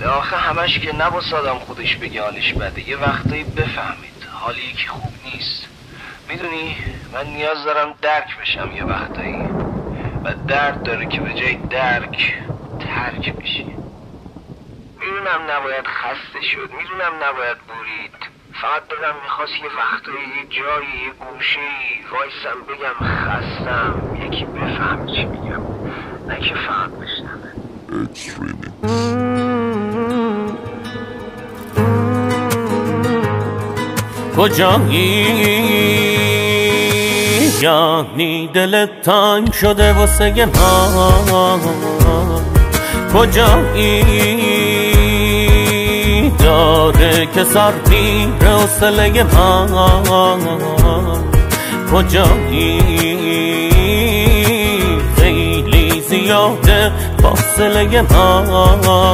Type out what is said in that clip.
آخه همش که نباید آدم خودش بگه حالش بده، یه وقتایی بفهمید حال یکی خوب نیست. میدونی من نیاز دارم درک بشم یه وقتایی، و درد داره که به جای درک ترک بشی. میدونم نباید خسته شد، میدونم نباید برید، فقط دلم میخواست یه وقتایی یه جایی یه گوشه‌ای وایسم بگم خستم، یکی بفهم چی میگم، نه که فقط بشنوه. کجایی یعنی دلت تنگ شده واسه من؟ کجایی داره که سر میره حوصله من؟ کجایی خیلی زیاده فاصله من؟